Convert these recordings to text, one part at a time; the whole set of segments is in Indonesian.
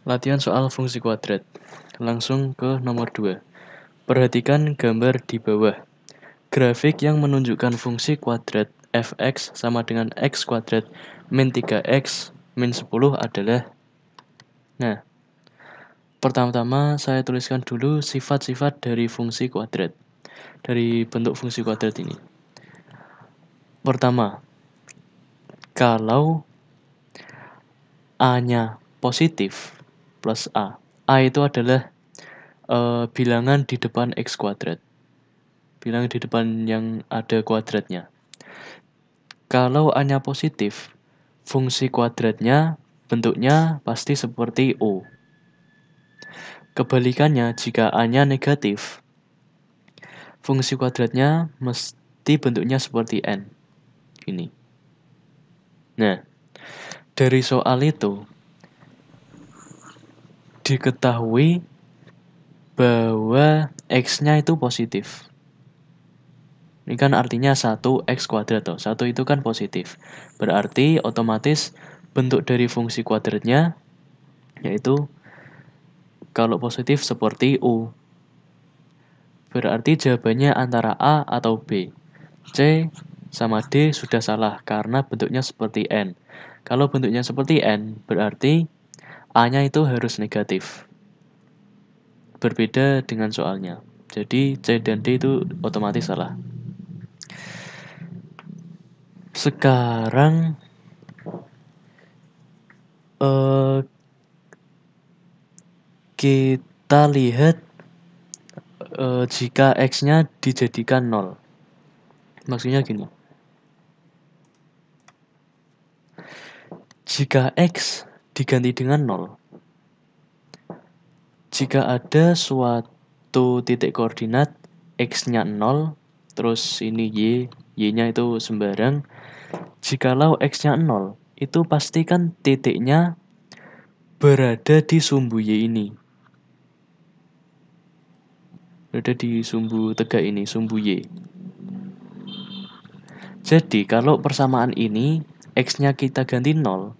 Latihan soal fungsi kuadrat. Langsung ke nomor 2. Perhatikan gambar di bawah. Grafik yang menunjukkan fungsi kuadrat fx sama dengan x kuadrat min 3x min 10 adalah. Nah, pertama-tama saya tuliskan dulu sifat-sifat dari fungsi kuadrat. Dari bentuk fungsi kuadrat ini. Pertama, kalau A-nya positif plus A. A itu adalah bilangan di depan x kuadrat. Bilangan di depan yang ada kuadratnya. Kalau A-nya positif, fungsi kuadratnya bentuknya pasti seperti O. Kebalikannya, jika A-nya negatif, fungsi kuadratnya mesti bentuknya seperti N. Ini. Nah, dari soal itu, diketahui bahwa X-nya itu positif. Ini kan artinya 1x kuadrat. 1 itu kan positif. Berarti otomatis bentuk dari fungsi kuadratnya yaitu kalau positif seperti U. Berarti jawabannya antara A atau B. C sama D sudah salah karena bentuknya seperti N. Kalau bentuknya seperti N, berarti A-nya itu harus negatif. Berbeda dengan soalnya. Jadi C dan D itu otomatis salah. Sekarang kita lihat jika X-nya dijadikan 0. Maksudnya gini. Jika X diganti dengan 0, jika ada suatu titik koordinat X-nya 0, terus ini Y-nya itu sembarang. Jikalau X-nya 0, itu pastikan titiknya berada di sumbu Y ini. Berada di sumbu tegak ini, sumbu Y. Jadi kalau persamaan ini X-nya kita ganti 0,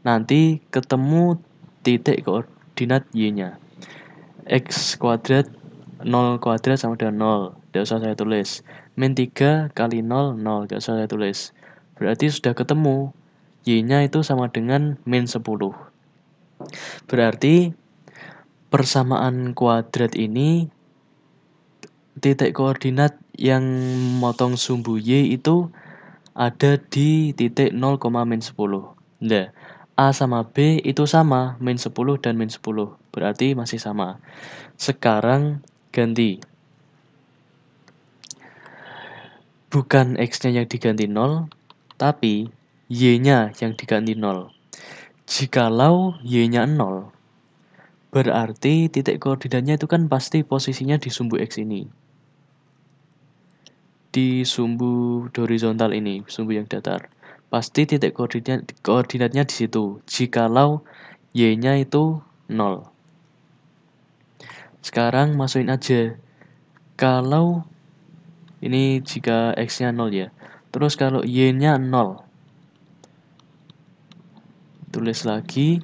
nanti ketemu titik koordinat Y-nya. X kuadrat 0 kuadrat sama dengan 0. Tidak usah saya tulis. Min 3 kali 0, 0. Tidak usah saya tulis. Berarti sudah ketemu. Y-nya itu sama dengan min 10. Berarti persamaan kuadrat ini titik koordinat yang motong sumbu Y itu ada di titik 0, min 10. Nah, A sama B itu sama, min 10 dan min 10. Berarti masih sama. Sekarang ganti. Bukan X-nya yang diganti 0, tapi Y-nya yang diganti 0. Jikalau Y-nya 0, berarti titik koordinatnya itu kan pasti posisinya di sumbu X ini. Di sumbu horizontal ini, sumbu yang datar. Pasti titik koordinatnya di situ. Jikalau Y-nya itu 0. Sekarang masukin aja. Kalau ini jika X-nya 0 ya. Terus kalau Y-nya 0. Tulis lagi.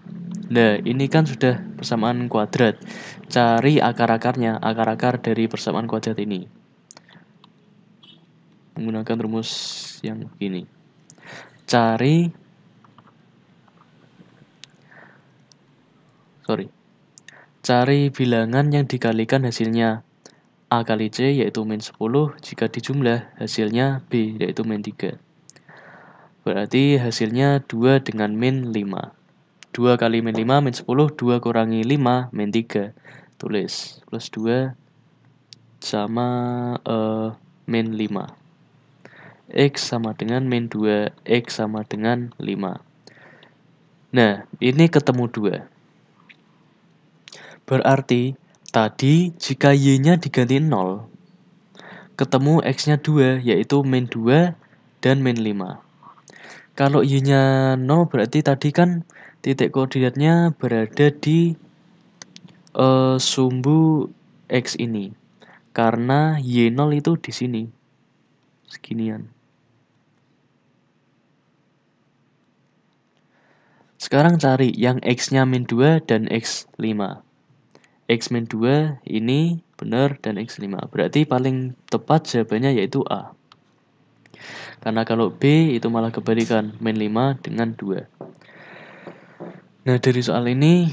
Nah, ini kan sudah persamaan kuadrat. Cari akar-akarnya, akar-akar dari persamaan kuadrat ini. Menggunakan rumus yang begini. Cari bilangan yang dikalikan hasilnya. A kali C yaitu min 10, jika dijumlah hasilnya B yaitu min 3. Berarti hasilnya 2 dengan min 5. 2 kali min 5 min 10, 2 kurangi 5 min 3. Tulis plus 2 sama min 5. X sama dengan min 2, X sama dengan 5. Nah, ini ketemu 2. Berarti tadi jika Y-nya diganti 0, ketemu X-nya 2, yaitu min 2 dan min 5. Kalau Y-nya 0 berarti tadi kan titik koordinatnya berada di sumbu X ini. Karena Y0 itu di sini. Seginian. Sekarang cari yang X-nya min 2 dan X5. X min 2 ini benar dan X5. Berarti paling tepat jawabannya yaitu A. Karena kalau B itu malah kebalikan, min 5 dengan 2. Nah, dari soal ini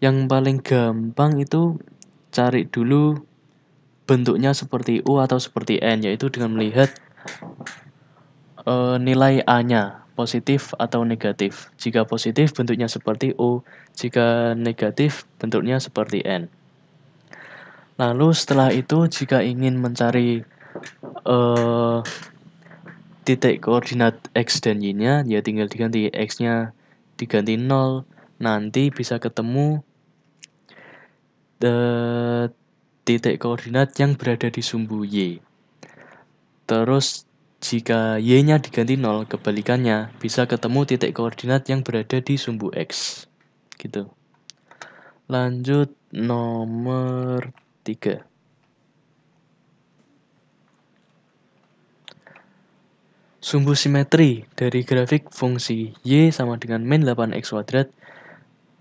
yang paling gampang itu cari dulu bentuknya seperti U atau seperti N, yaitu dengan melihat nilai A-nya, positif atau negatif. Jika positif bentuknya seperti U, jika negatif bentuknya seperti N. Lalu setelah itu jika ingin mencari titik koordinat X dan Y-nya, ya tinggal diganti X-nya diganti 0, nanti bisa ketemu titik koordinat yang berada di sumbu Y. Terus jika Y-nya diganti 0, kebalikannya bisa ketemu titik koordinat yang berada di sumbu X. Gitu. Lanjut nomor 3. Sumbu simetri dari grafik fungsi Y sama dengan min 8x kuadrat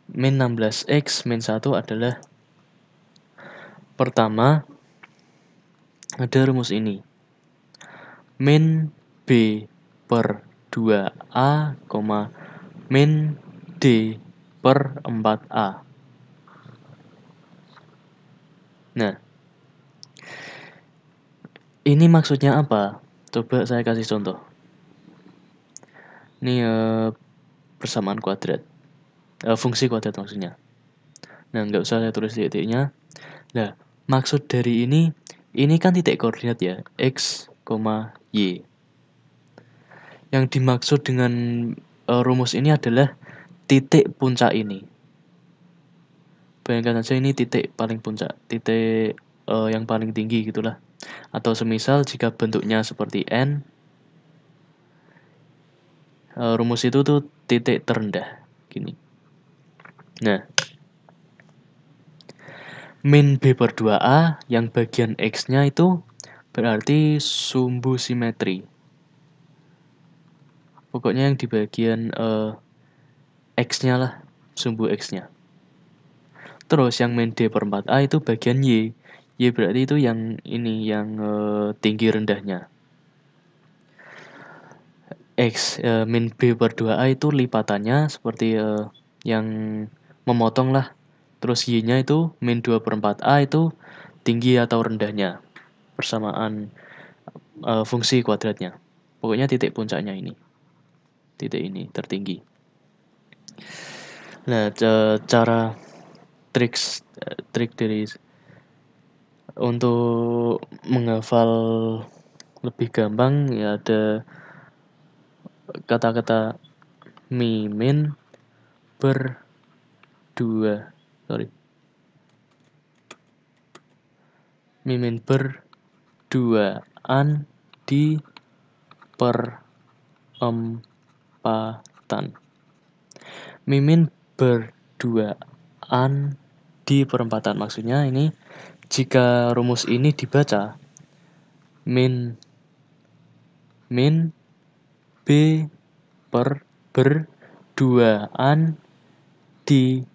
min 16x min 1 adalah pertama ada rumus ini. Min B per 2A, min D per 4A. Nah, ini maksudnya apa? Coba saya kasih contoh. Ini persamaan kuadrat. Fungsi kuadrat maksudnya. Nah, nggak usah saya tulis titik-titiknya. Nah, maksud dari ini kan titik koordinat ya, X, Y. Yang dimaksud dengan rumus ini adalah titik puncak ini. Bayangkan saja ini titik paling puncak, titik yang paling tinggi gitulah. Atau semisal jika bentuknya seperti N, rumus itu tuh titik terendah, gini. Nah, min B per 2A yang bagian X-nya itu berarti sumbu simetri. Pokoknya yang di bagian X-nya lah, sumbu X-nya. Terus yang min D per 4A itu bagian Y. Y berarti itu yang ini, yang tinggi rendahnya. X min B per 2A itu lipatannya seperti yang memotong lah. Terus Y-nya itu min 2 per 4A itu tinggi atau rendahnya. Persamaan fungsi kuadratnya. Pokoknya titik puncaknya ini. Titik ini tertinggi. Nah, cara trik dari untuk menghafal lebih gampang ya ada kata-kata mimin mimin berduaan di perempatan. Mimin berduaan di perempatan, maksudnya ini jika rumus ini dibaca min B per berduaan di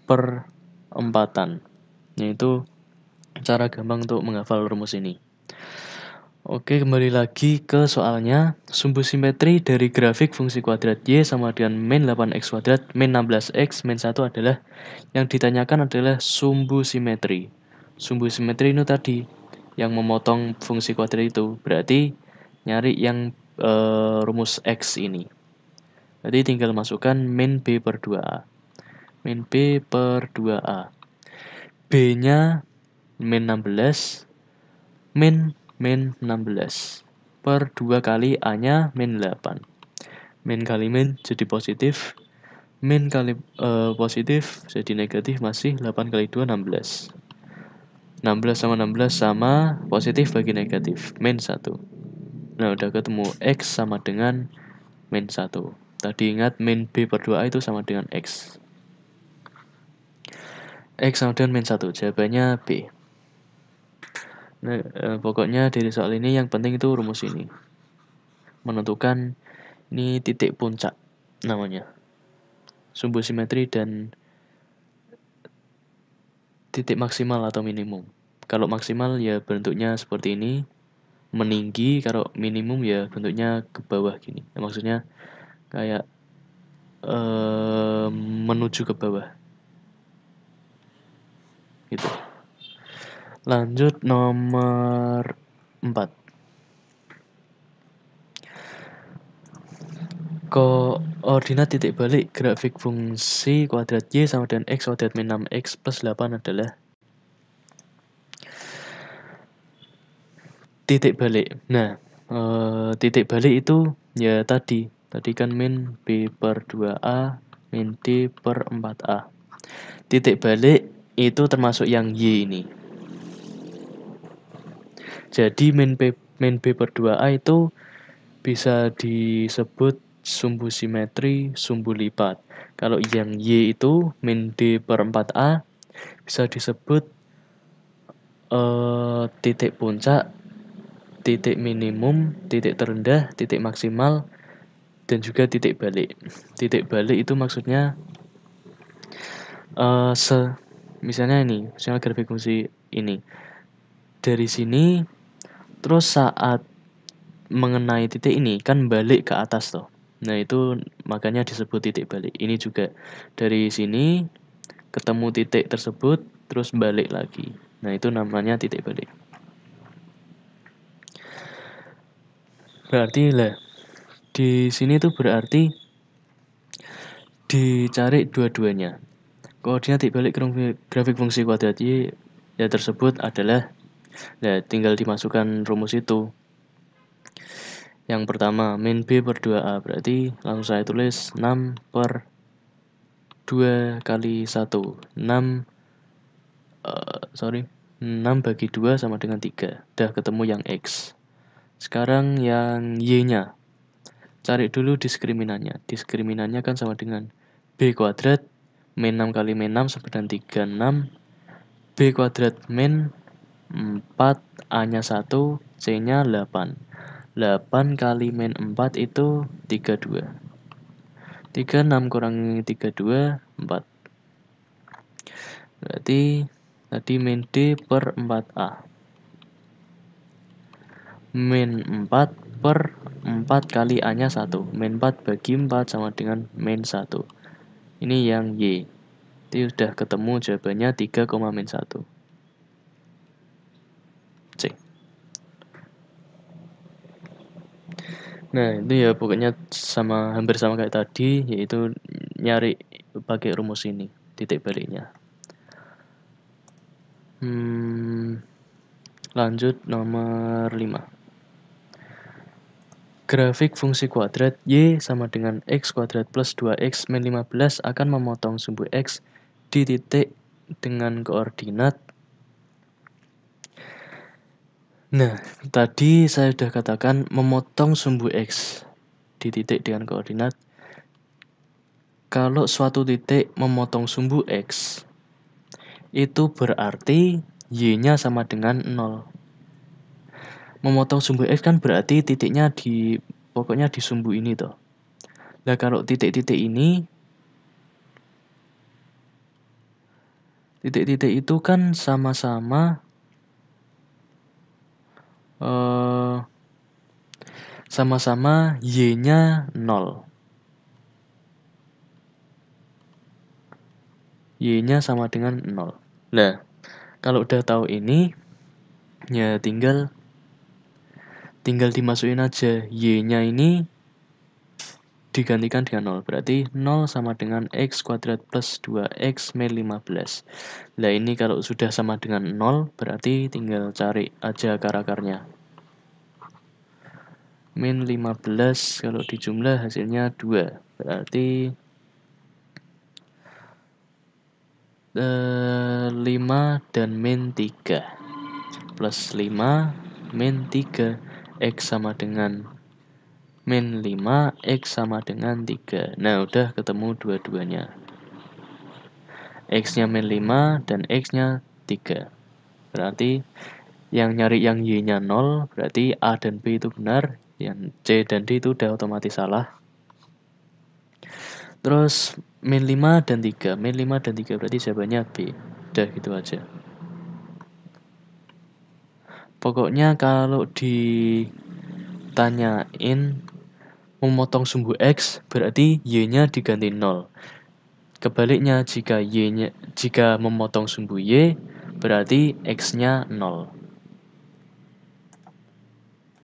perempatan. Yaitu cara gampang untuk menghafal rumus ini. Oke, kembali lagi ke soalnya. Sumbu simetri dari grafik fungsi kuadrat Y sama dengan min 8x kuadrat min 16x min 1 adalah, yang ditanyakan adalah sumbu simetri. Sumbu simetri itu tadi yang memotong fungsi kuadrat itu. Berarti nyari yang rumus X ini. Jadi tinggal masukkan min B per 2A. Min B per 2A. B-nya min 16, min 16 per 2 kali A-nya min 8. Min kali min jadi positif, min kali positif jadi negatif, masih 8 kali 2 16. 16 sama 16 sama, positif bagi negatif, min 1. Nah, udah ketemu X sama dengan min 1. Tadi ingat min B per 2A itu sama dengan X. X sama dengan min 1, jawabannya B. Nah, pokoknya dari soal ini yang penting itu rumus ini. Menentukan Ini titik puncak namanya. Sumbu simetri dan titik maksimal atau minimum. Kalau maksimal ya bentuknya seperti ini, meninggi. Kalau minimum ya bentuknya ke bawah gini. Maksudnya kayak menuju ke bawah gitu. Lanjut nomor 4. Koordinat titik balik grafik fungsi kuadrat Y sama dengan X kuadrat min 6X plus 8 adalah titik balik. Nah, titik balik itu ya tadi kan min B per 2A min D per 4A. Titik balik itu termasuk yang Y ini. Jadi min B per 2A itu bisa disebut sumbu simetri, sumbu lipat. Kalau yang Y itu min D per 4A bisa disebut titik puncak, titik minimum, titik terendah, titik maksimal, dan juga titik balik. Titik balik itu maksudnya misalnya ini, misalnya grafik fungsi ini. Dari sini terus saat mengenai titik ini kan balik ke atas toh. Nah, itu makanya disebut titik balik. Ini juga dari sini ketemu titik tersebut terus balik lagi. Nah, itu namanya titik balik. Berarti lah di sini tuh berarti dicari dua-duanya. Koordinat titik balik grafik fungsi kuadrat Y ya tersebut adalah, nah tinggal dimasukkan rumus itu. Yang pertama min B per 2A, berarti langsung saya tulis 6 per 2 kali 1. 6 bagi 2 sama dengan 3. Udah ketemu yang X. Sekarang yang Y-nya. Cari dulu diskriminannya. Diskriminannya kan sama dengan B kuadrat min 6 kali min 6 sama dengan 36. B kuadrat min 4, A-nya 1, C-nya 8. 8 kali min 4 itu 32. 36 kurangi 32, 4. Berarti tadi min D per 4A. Min 4 per 4 kali A-nya 1. Min 4 bagi 4 sama dengan min 1. Ini yang Y. Itu sudah ketemu jawabannya 3, min 1. C. Nah, itu ya pokoknya hampir sama kayak tadi, yaitu nyari pakai rumus ini, titik baliknya. Lanjut nomor 5. Grafik fungsi kuadrat Y sama dengan X kuadrat plus 2X min 15 akan memotong sumbu X di titik dengan koordinat. Nah, tadi saya sudah katakan memotong sumbu X di titik dengan koordinat. Kalau suatu titik memotong sumbu X, itu berarti Y-nya sama dengan 0. Memotong sumbu X kan berarti titiknya pokoknya di sumbu ini toh. Nah, kalau titik-titik ini, titik-titik itu kan sama-sama Y-nya 0. Y-nya sama dengan 0. Nah, kalau udah tahu ini, ya tinggal dimasukin aja. Y-nya ini digantikan dengan 0. Berarti 0 sama dengan X kuadrat plus 2X min 15. Nah, ini kalau sudah sama dengan 0, berarti tinggal cari aja akar-akarnya. Min 15 kalau dijumlah hasilnya 2. Berarti 5 dan min 3. Plus 5 min 3. X sama dengan min 5, X sama dengan 3. Nah, udah ketemu dua-duanya. X-nya min 5 dan X-nya 3. Berarti yang nyari yang Y-nya 0, berarti A dan B itu benar. Yang C dan D itu udah otomatis salah. Terus min 5 dan 3. Min 5 dan 3 berarti jawabannya B. Udah gitu aja. Pokoknya kalau ditanyain memotong sumbu X berarti Y-nya diganti 0. Kebaliknya jika memotong sumbu Y berarti X-nya 0.